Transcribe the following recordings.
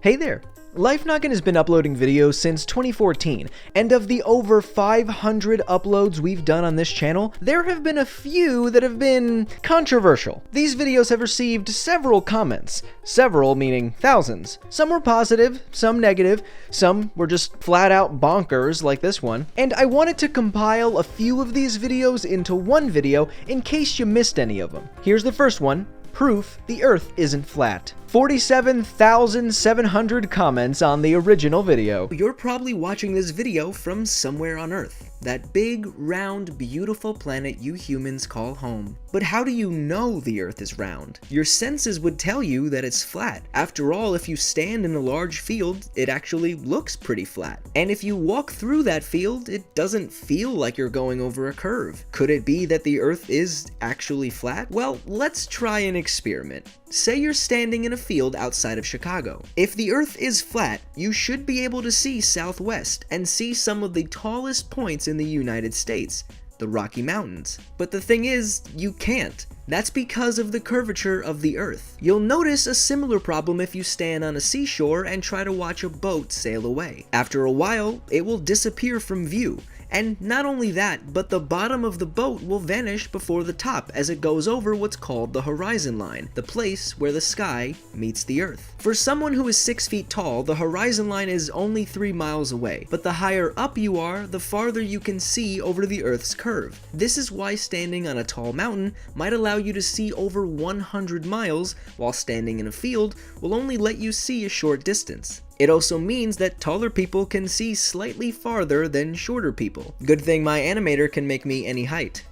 Hey there! Life Noggin has been uploading videos since 2014, and of the over 500 uploads we've done on this channel, there have been a few that have been controversial. These videos have received several comments, several meaning thousands. Some were positive, some negative, some were just flat out bonkers like this one, and I wanted to compile a few of these videos into one video in case you missed any of them. Here's the first one: proof the Earth isn't flat. 47,700 comments on the original video. You're probably watching this video from somewhere on Earth, that big, round, beautiful planet you humans call home. But how do you know the Earth is round? Your senses would tell you that it's flat. After all, if you stand in a large field, it actually looks pretty flat. And if you walk through that field, it doesn't feel like you're going over a curve. Could it be that the Earth is actually flat? Well, let's try an experiment. Say you're standing in a field outside of Chicago. If the Earth is flat, you should be able to see southwest and see some of the tallest points in the United States, the Rocky Mountains. But the thing is, you can't. That's because of the curvature of the Earth. You'll notice a similar problem if you stand on a seashore and try to watch a boat sail away. After a while, it will disappear from view. And not only that, but the bottom of the boat will vanish before the top as it goes over what's called the horizon line, the place where the sky meets the Earth. For someone who is 6 feet tall, the horizon line is only 3 miles away, but the higher up you are, the farther you can see over the Earth's curve. This is why standing on a tall mountain might allow you to see over 100 miles, while standing in a field will only let you see a short distance. It also means that taller people can see slightly farther than shorter people. Good thing my animator can make me any height.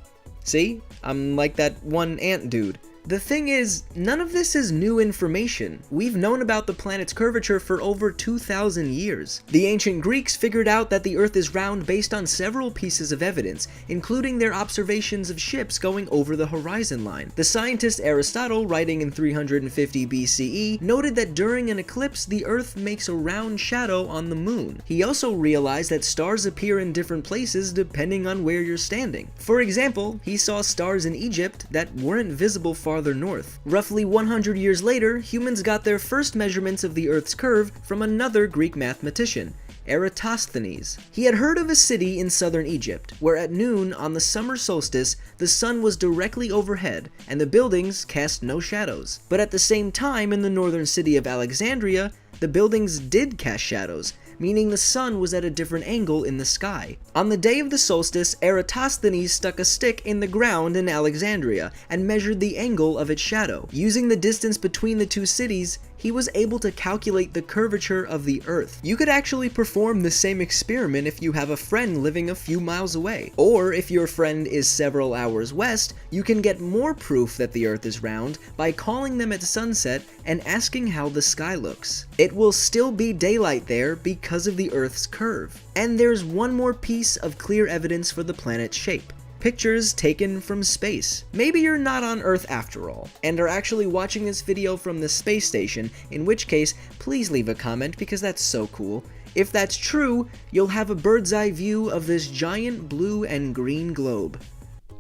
See? I'm like that one ant dude. The thing is, none of this is new information. We've known about the planet's curvature for over 2,000 years. The ancient Greeks figured out that the Earth is round based on several pieces of evidence, including their observations of ships going over the horizon line. The scientist Aristotle, writing in 350 BCE, noted that during an eclipse, the Earth makes a round shadow on the moon. He also realized that stars appear in different places depending on where you're standing. For example, he saw stars in Egypt that weren't visible farther north. Roughly 100 years later, humans got their first measurements of the Earth's curve from another Greek mathematician, Eratosthenes. He had heard of a city in southern Egypt, where at noon on the summer solstice, the sun was directly overhead, and the buildings cast no shadows. But at the same time, in the northern city of Alexandria, the buildings did cast shadows, meaning the sun was at a different angle in the sky. On the day of the solstice, Eratosthenes stuck a stick in the ground in Alexandria and measured the angle of its shadow. Using the distance between the two cities, he was able to calculate the curvature of the Earth. You could actually perform the same experiment if you have a friend living a few miles away. Or if your friend is several hours west, you can get more proof that the Earth is round by calling them at sunset and asking how the sky looks. It will still be daylight there because of the Earth's curve. And there's one more piece of clear evidence for the planet's shape: pictures taken from space. Maybe you're not on Earth after all, and are actually watching this video from the space station, in which case, please leave a comment because that's so cool. If that's true, you'll have a bird's eye view of this giant blue and green globe.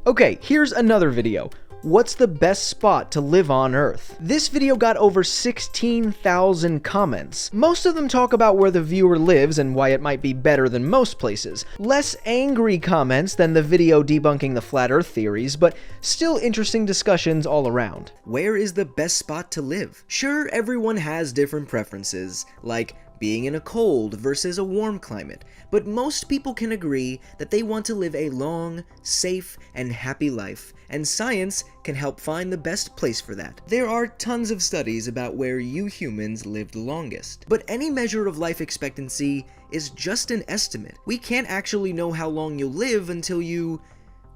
Okay, here's another video. What's the best spot to live on Earth? This video got over 16,000 comments. Most of them talk about where the viewer lives and why it might be better than most places. Less angry comments than the video debunking the flat Earth theories, but still interesting discussions all around. Where is the best spot to live? Sure, everyone has different preferences, like being in a cold versus a warm climate, but most people can agree that they want to live a long, safe, and happy life, and science can help find the best place for that. There are tons of studies about where you humans lived longest, but any measure of life expectancy is just an estimate. We can't actually know how long you'll live until you,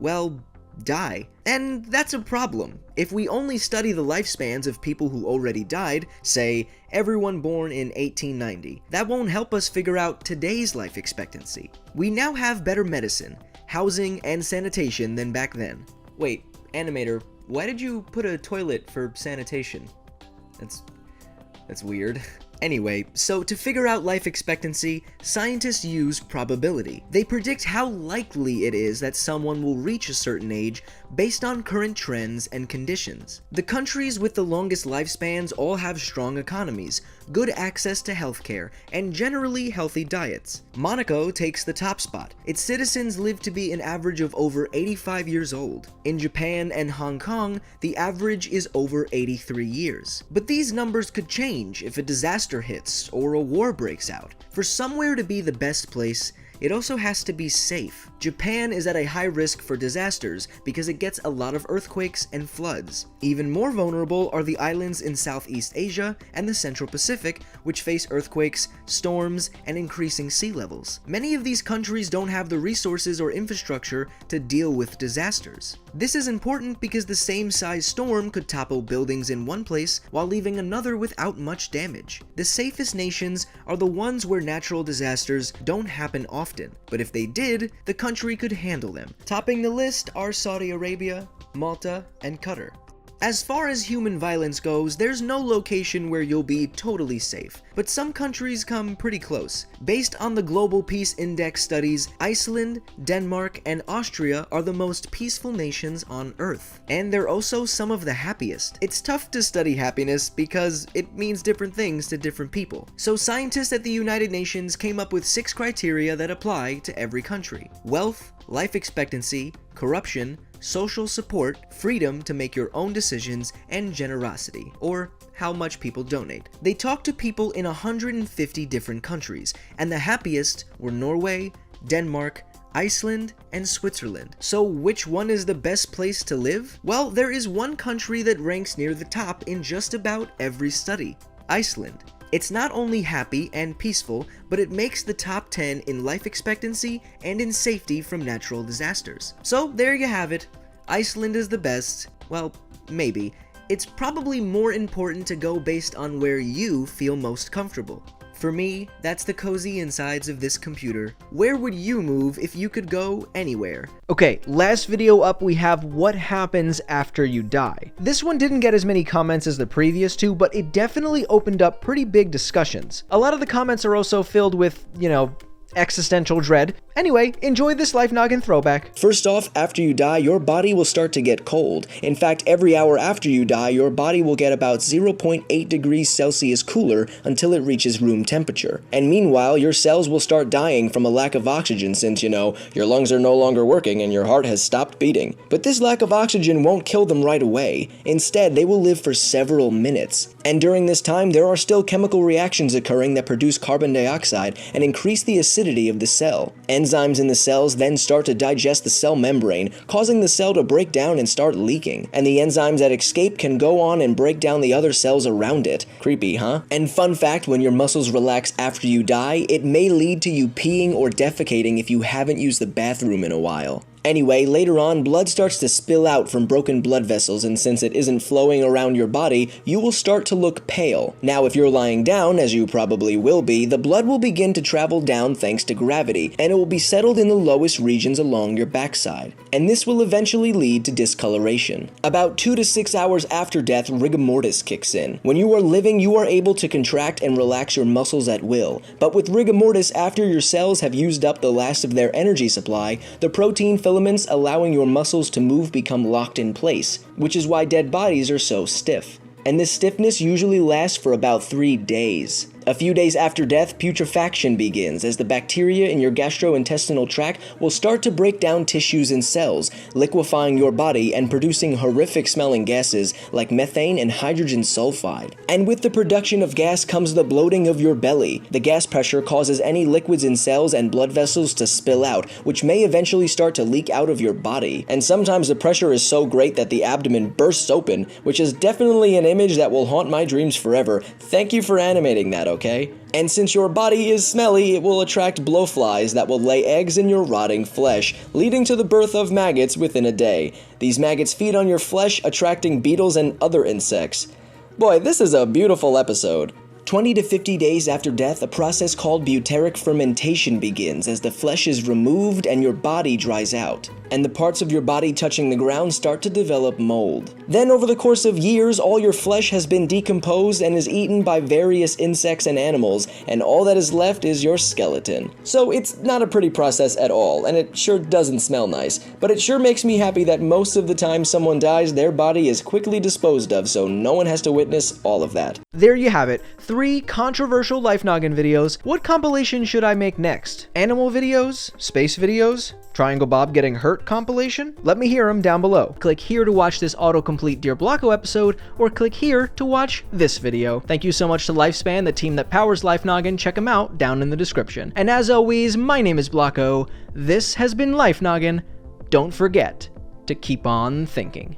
well, die. And that's a problem. If we only study the lifespans of people who already died, say, everyone born in 1890, that won't help us figure out today's life expectancy. We now have better medicine, housing, and sanitation than back then. Wait, animator, why did you put a toilet for sanitation? That's weird. Anyway, so to figure out life expectancy, scientists use probability. They predict how likely it is that someone will reach a certain age based on current trends and conditions. The countries with the longest lifespans all have strong economies, good access to healthcare, and generally healthy diets. Monaco takes the top spot. Its citizens live to be an average of over 85 years old. In Japan and Hong Kong, the average is over 83 years. But these numbers could change if a disaster hits or a war breaks out. For somewhere to be the best place, it also has to be safe. Japan is at a high risk for disasters because it gets a lot of earthquakes and floods. Even more vulnerable are the islands in Southeast Asia and the Central Pacific, which face earthquakes, storms, and increasing sea levels. Many of these countries don't have the resources or infrastructure to deal with disasters. This is important because the same size storm could topple buildings in one place while leaving another without much damage. The safest nations are the ones where natural disasters don't happen often, but if they did, the country could handle them. Topping the list are Saudi Arabia, Malta, and Qatar. As far as human violence goes, there's no location where you'll be totally safe, but some countries come pretty close. Based on the Global Peace Index studies, Iceland, Denmark, and Austria are the most peaceful nations on Earth. And they're also some of the happiest. It's tough to study happiness because it means different things to different people. So scientists at the United Nations came up with 6 criteria that apply to every country: wealth, life expectancy, corruption, social support, freedom to make your own decisions, and generosity, or how much people donate. They talked to people in 150 different countries, and the happiest were Norway, Denmark, Iceland, and Switzerland. So which one is the best place to live? Well, there is one country that ranks near the top in just about every study: Iceland. It's not only happy and peaceful, but it makes the top 10 in life expectancy and in safety from natural disasters. So there you have it. Iceland is the best. Well, maybe. It's probably more important to go based on where you feel most comfortable. For me, that's the cozy insides of this computer. Where would you move if you could go anywhere? Okay, last video up we have what happens after you die. This one didn't get as many comments as the previous two, but it definitely opened up pretty big discussions. A lot of the comments are also filled with, existential dread. Anyway, enjoy this Life Noggin throwback. First off, after you die, your body will start to get cold. In fact, every hour after you die, your body will get about 0.8 degrees Celsius cooler until it reaches room temperature. And meanwhile, your cells will start dying from a lack of oxygen since, your lungs are no longer working and your heart has stopped beating. But this lack of oxygen won't kill them right away. Instead, they will live for several minutes. And during this time, there are still chemical reactions occurring that produce carbon dioxide and increase the acidity of the cell. Enzymes in the cells then start to digest the cell membrane, causing the cell to break down and start leaking. And the enzymes that escape can go on and break down the other cells around it. Creepy, huh? And fun fact, when your muscles relax after you die, it may lead to you peeing or defecating if you haven't used the bathroom in a while. Anyway, later on, blood starts to spill out from broken blood vessels, and since it isn't flowing around your body, you will start to look pale. Now, if you're lying down, as you probably will be, the blood will begin to travel down thanks to gravity, and it will be settled in the lowest regions along your backside. And this will eventually lead to discoloration. About 2 to 6 hours after death, rigor mortis kicks in. When you are living, you are able to contract and relax your muscles at will. But with rigor mortis, after your cells have used up the last of their energy supply, the protein filaments allowing your muscles to move become locked in place, which is why dead bodies are so stiff. And this stiffness usually lasts for about 3 days. A few days after death, putrefaction begins, as the bacteria in your gastrointestinal tract will start to break down tissues and cells, liquefying your body and producing horrific-smelling gases like methane and hydrogen sulfide. And with the production of gas comes the bloating of your belly. The gas pressure causes any liquids in cells and blood vessels to spill out, which may eventually start to leak out of your body. And sometimes the pressure is so great that the abdomen bursts open, which is definitely an image that will haunt my dreams forever. Thank you for animating that, okay? And since your body is smelly, it will attract blowflies that will lay eggs in your rotting flesh, leading to the birth of maggots within a day. These maggots feed on your flesh, attracting beetles and other insects. Boy, this is a beautiful episode. 20 to 50 days after death, a process called butyric fermentation begins as the flesh is removed and your body dries out. and the parts of your body touching the ground start to develop mold. Then over the course of years, all your flesh has been decomposed and is eaten by various insects and animals, and all that is left is your skeleton. So it's not a pretty process at all, and it sure doesn't smell nice, but it sure makes me happy that most of the time someone dies, their body is quickly disposed of, so no one has to witness all of that. There you have it, 3 controversial Life Noggin videos. What compilation should I make next? Animal videos? Space videos? Triangle Bob getting hurt compilation? Let me hear them down below. Click here to watch this autocomplete Dear Blocko episode, or click here to watch this video. Thank you so much to Lifespan, the team that powers Life Noggin. Check them out down in the description. And as always, my name is Blocko. This has been Life Noggin. Don't forget to keep on thinking.